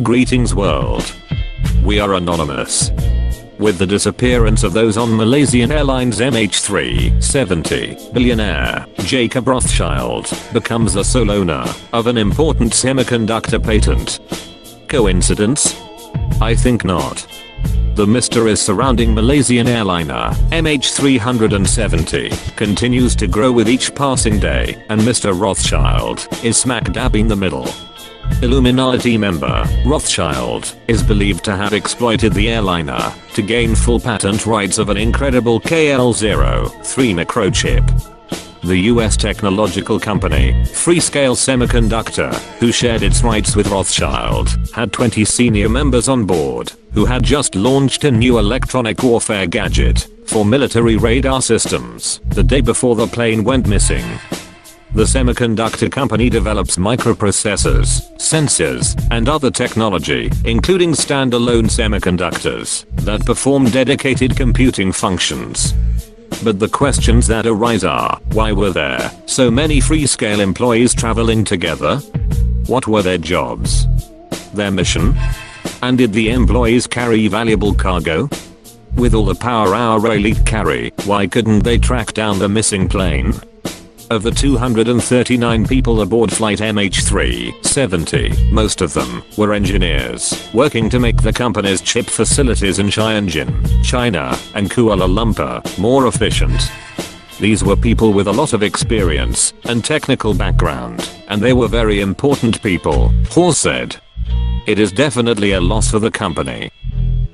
Greetings world. We are anonymous. With the disappearance of those on Malaysian Airlines MH370, billionaire Jacob Rothschild becomes the sole owner of an important semiconductor patent. Coincidence? I think not. The mystery surrounding Malaysian Airliner MH370 continues to grow with each passing day, and Mr. Rothschild is smack dab in the middle. Illuminati member Rothschild is believed to have exploited the airliner to gain full patent rights of an incredible KL03 microchip. The US technological company, Freescale Semiconductor, who shared its rights with Rothschild, had 20 senior members on board, who had just launched a new electronic warfare gadget for military radar systems the day before the plane went missing. The semiconductor company develops microprocessors, sensors, and other technology, including standalone semiconductors, that perform dedicated computing functions. But the questions that arise are, why were there so many Freescale employees traveling together? What were their jobs? Their mission? And did the employees carry valuable cargo? With all the power our elite carry, why couldn't they track down the missing plane? Of the 239 people aboard flight MH370, most of them were engineers working to make the company's chip facilities in Tianjin, China, and Kuala Lumpur more efficient. These were people with a lot of experience and technical background, and they were very important people, Hawes said. It is definitely a loss for the company.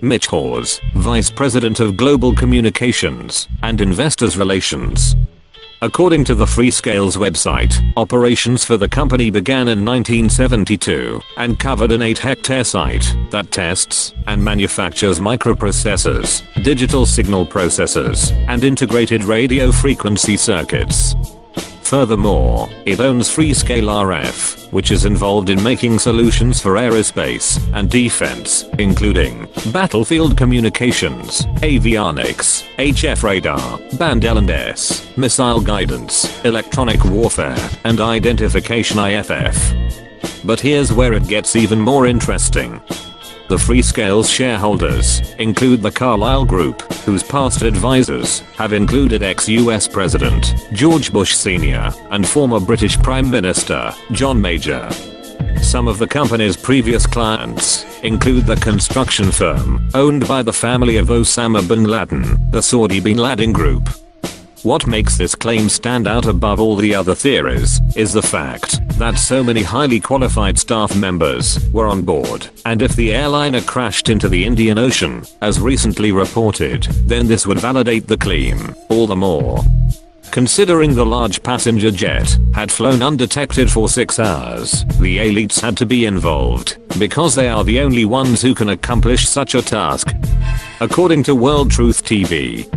Mitch Hawes, Vice President of Global Communications and Investors Relations. According to the Freescale's website, operations for the company began in 1972 and covered an 8-hectare site that tests and manufactures microprocessors, digital signal processors, and integrated radio frequency circuits. Furthermore, it owns Freescale RF, which is involved in making solutions for aerospace and defense, including battlefield communications, avionics, HF radar, band L&S, missile guidance, electronic warfare, and identification IFF. But here's where it gets even more interesting. The Freescale's shareholders include the Carlyle Group, whose past advisors have included ex-US President George Bush Sr. and former British Prime Minister John Major. Some of the company's previous clients include the construction firm owned by the family of Osama bin Laden, the Saudi bin Laden Group. What makes this claim stand out above all the other theories is the fact that so many highly qualified staff members were on board, and if the airliner crashed into the Indian Ocean, as recently reported, then this would validate the claim all the more. Considering the large passenger jet had flown undetected for 6 hours, the elites had to be involved, because they are the only ones who can accomplish such a task. According to World Truth TV,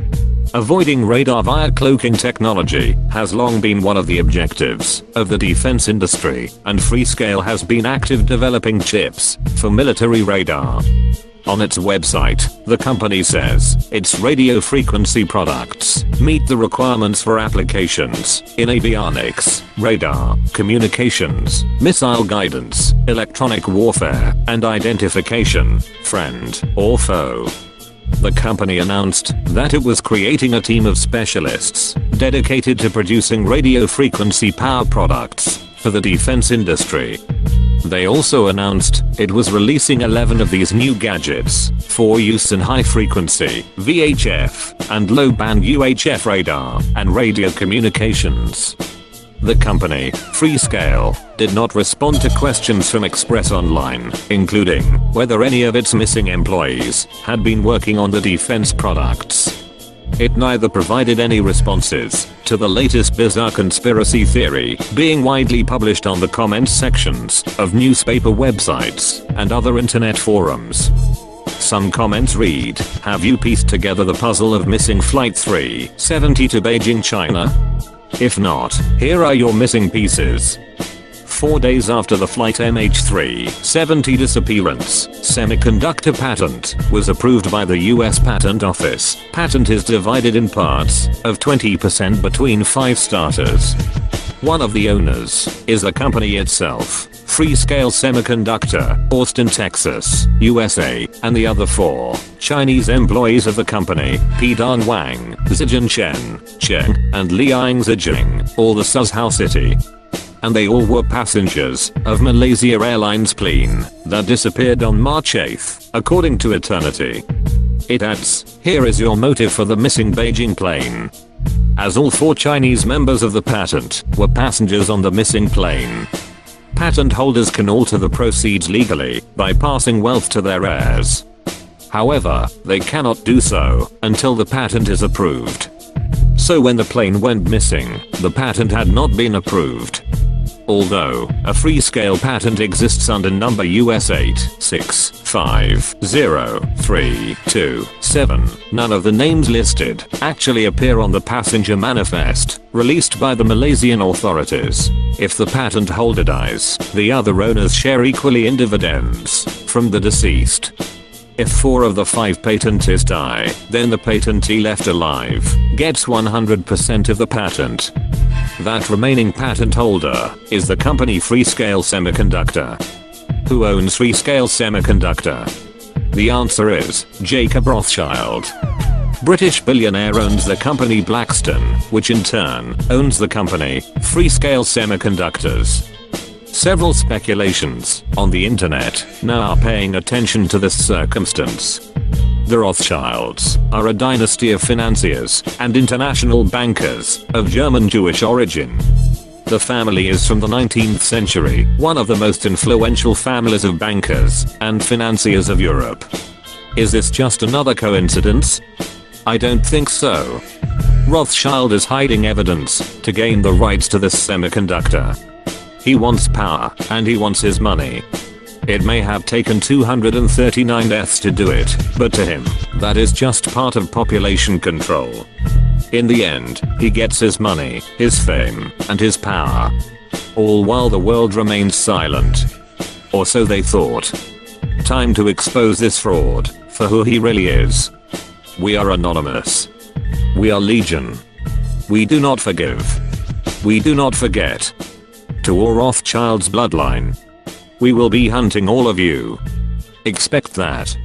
avoiding radar via cloaking technology has long been one of the objectives of the defense industry, and Freescale has been active developing chips for military radar. On its website, the company says its radio frequency products meet the requirements for applications in avionics, radar, communications, missile guidance, electronic warfare, and identification, friend or foe. The company announced that it was creating a team of specialists dedicated to producing radio frequency power products for the defense industry. They also announced it was releasing 11 of these new gadgets for use in high frequency VHF and low band UHF radar and radio communications. The company, Freescale, did not respond to questions from Express Online, including whether any of its missing employees had been working on the defense products. It neither provided any responses to the latest bizarre conspiracy theory being widely published on the comments sections of newspaper websites and other internet forums. Some comments read, "Have you pieced together the puzzle of missing Flight 370 to Beijing, China? If not, here are your missing pieces." 4 days after the flight MH370 disappearance, semiconductor patent was approved by the US Patent Office. Patent is divided in parts of 20% between 5 starters. One of the owners is the company itself, Freescale Semiconductor, Austin, Texas, USA, and the other 4 Chinese employees of the company, Pidan Wang, Zijin Cheng, and Liang Zijing, all the Suzhou City. And they all were passengers of Malaysian Airlines plane that disappeared on March 8th, according to Eternity. It adds, here is your motive for the missing Beijing plane. As all 4 Chinese members of the patent were passengers on the missing plane. Patent holders can alter the proceeds legally by passing wealth to their heirs. However, they cannot do so until the patent is approved. So when the plane went missing, the patent had not been approved. Although a Freescale patent exists under number US 8650327, none of the names listed actually appear on the passenger manifest released by the Malaysian authorities. If the patent holder dies, the other owners share equally in dividends from the deceased. If 4 of the 5 patentees die, then the patentee left alive gets 100% of the patent. That remaining patent holder is the company Freescale Semiconductor. Who owns Freescale Semiconductor? The answer is Jacob Rothschild. British billionaire owns the company Blackstone, which in turn owns the company Freescale Semiconductors. Several speculations on the internet now are paying attention to this circumstance. The Rothschilds are a dynasty of financiers and international bankers of German Jewish origin. The family is from the 19th century, one of the most influential families of bankers and financiers of Europe. Is this just another coincidence? I don't think so. Rothschild is hiding evidence to gain the rights to this semiconductor. He wants power, and he wants his money. It may have taken 239 deaths to do it, but to him, that is just part of population control. In the end, he gets his money, his fame, and his power. All while the world remains silent. Or so they thought. Time to expose this fraud for who he really is. We are anonymous. We are legion. We do not forgive. We do not forget. To all Rothschild's bloodline. We will be hunting all of you. Expect that.